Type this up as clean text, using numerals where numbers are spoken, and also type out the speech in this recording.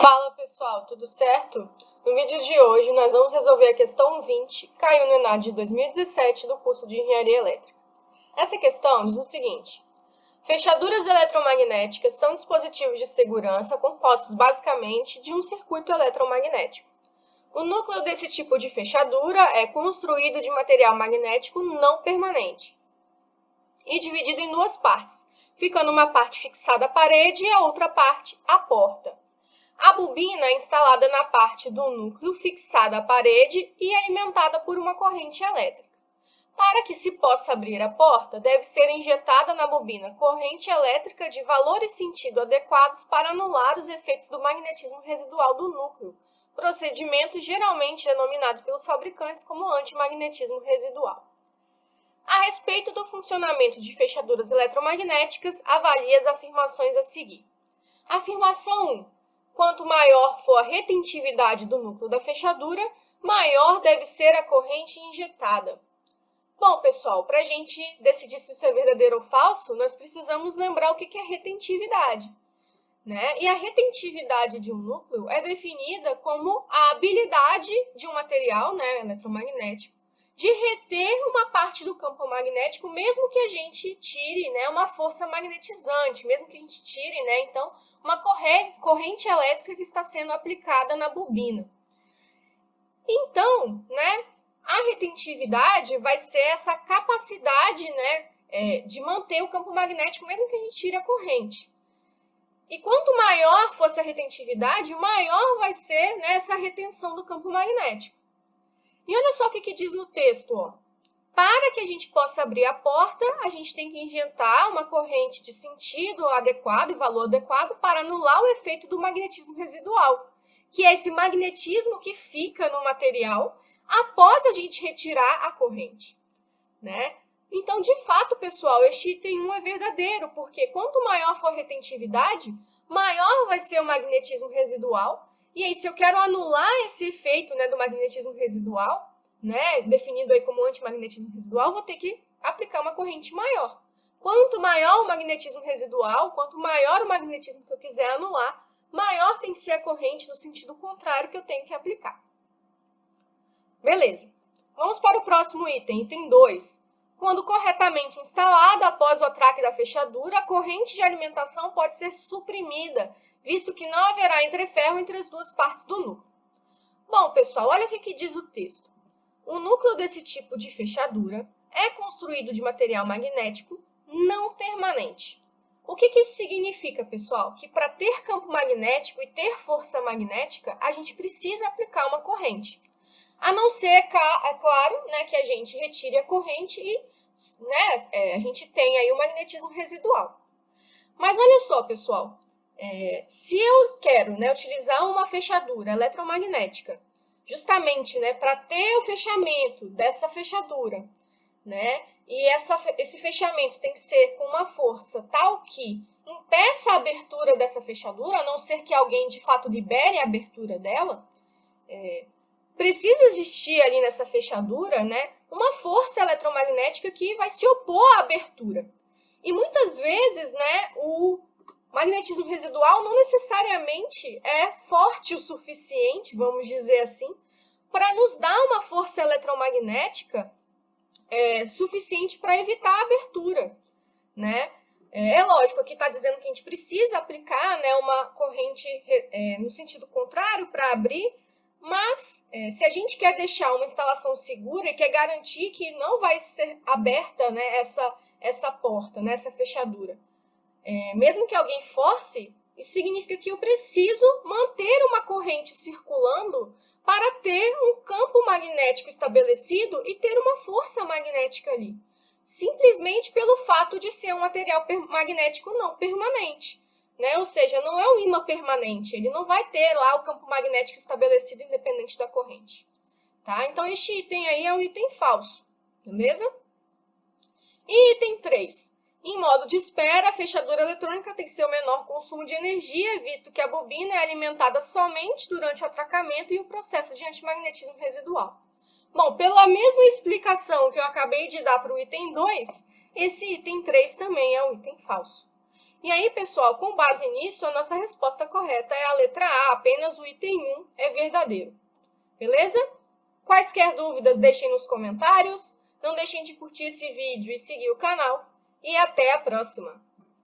Fala pessoal, tudo certo? No vídeo de hoje nós vamos resolver a questão 20, caiu no ENAD de 2017 do curso de Engenharia Elétrica. Essa questão diz o seguinte: fechaduras eletromagnéticas são dispositivos de segurança compostos basicamente de um circuito eletromagnético. O núcleo desse tipo de fechadura é construído de material magnético não permanente e dividido em duas partes, ficando uma parte fixada à parede e a outra parte à porta. A bobina é instalada na parte do núcleo fixada à parede e alimentada por uma corrente elétrica. Para que se possa abrir a porta, deve ser injetada na bobina corrente elétrica de valor e sentido adequados para anular os efeitos do magnetismo residual do núcleo, procedimento geralmente denominado pelos fabricantes como antimagnetismo residual. A respeito do funcionamento de fechaduras eletromagnéticas, avalie as afirmações a seguir. Afirmação 1. Quanto maior for a retentividade do núcleo da fechadura, maior deve ser a corrente injetada. Bom, pessoal, para a gente decidir se isso é verdadeiro ou falso, nós precisamos lembrar o que é retentividade, né? E a retentividade de um núcleo é definida como a habilidade de um material, né, eletromagnético, de reter uma parte do campo magnético, mesmo que a gente tire, né, uma força magnetizante, mesmo que a gente tire, né, então, uma corrente elétrica que está sendo aplicada na bobina. Então, né, a retentividade vai ser essa capacidade, né, de manter o campo magnético, mesmo que a gente tire a corrente. E quanto maior fosse a retentividade, maior vai ser, né, essa retenção do campo magnético. E olha só o que diz no texto, ó. Para que a gente possa abrir a porta, a gente tem que injetar uma corrente de sentido adequado e valor adequado para anular o efeito do magnetismo residual, que é esse magnetismo que fica no material após a gente retirar a corrente, né? Então, de fato, pessoal, este item 1 é verdadeiro, porque quanto maior for a retentividade, maior vai ser o magnetismo residual. E aí, se eu quero anular esse efeito, né, do magnetismo residual, né, definido aí como antimagnetismo residual, vou ter que aplicar uma corrente maior. Quanto maior o magnetismo residual, quanto maior o magnetismo que eu quiser anular, maior tem que ser a corrente no sentido contrário que eu tenho que aplicar. Beleza. Vamos para o próximo item, item 2. Quando corretamente instalada após o atraque da fechadura, a corrente de alimentação pode ser suprimida, visto que não haverá entreferro entre as duas partes do núcleo. Bom, pessoal, olha o que diz o texto. O núcleo desse tipo de fechadura é construído de material magnético não permanente. O que isso significa, pessoal? Que para ter campo magnético e ter força magnética, a gente precisa aplicar uma corrente. A não ser, é claro, né, que a gente retire a corrente e, né, a gente tem aí o magnetismo residual. Mas olha só, pessoal, se eu quero, né, utilizar uma fechadura eletromagnética, justamente, né, para ter o fechamento dessa fechadura, né, e esse fechamento tem que ser com uma força tal que impeça a abertura dessa fechadura, a não ser que alguém de fato libere a abertura dela, precisa existir ali nessa fechadura, né, uma força eletromagnética que vai se opor à abertura. E muitas vezes, né, o magnetismo residual não necessariamente é forte o suficiente, vamos dizer assim, para nos dar uma força eletromagnética suficiente para evitar a abertura, né? É lógico, aqui está dizendo que a gente precisa aplicar, né, uma corrente no sentido contrário para abrir, mas se a gente quer deixar uma instalação segura e quer garantir que não vai ser aberta, né, essa porta, né, essa fechadura, mesmo que alguém force, isso significa que eu preciso manter uma corrente circulando para ter um campo magnético estabelecido e ter uma força magnética ali. Simplesmente pelo fato de ser um material magnético não permanente, né? Ou seja, não é um ímã permanente, ele não vai ter lá o campo magnético estabelecido independente da corrente. Tá? Então, este item aí é um item falso, beleza? E item 3. Em modo de espera, a fechadura eletrônica tem que ser o menor consumo de energia, visto que a bobina é alimentada somente durante o atracamento e o processo de antimagnetismo residual. Bom, pela mesma explicação que eu acabei de dar para o item 2, esse item 3 também é um item falso. E aí, pessoal, com base nisso, a nossa resposta correta é a letra A, apenas o item 1 é verdadeiro. Beleza? Quaisquer dúvidas, deixem nos comentários. Não deixem de curtir esse vídeo e seguir o canal. E até a próxima!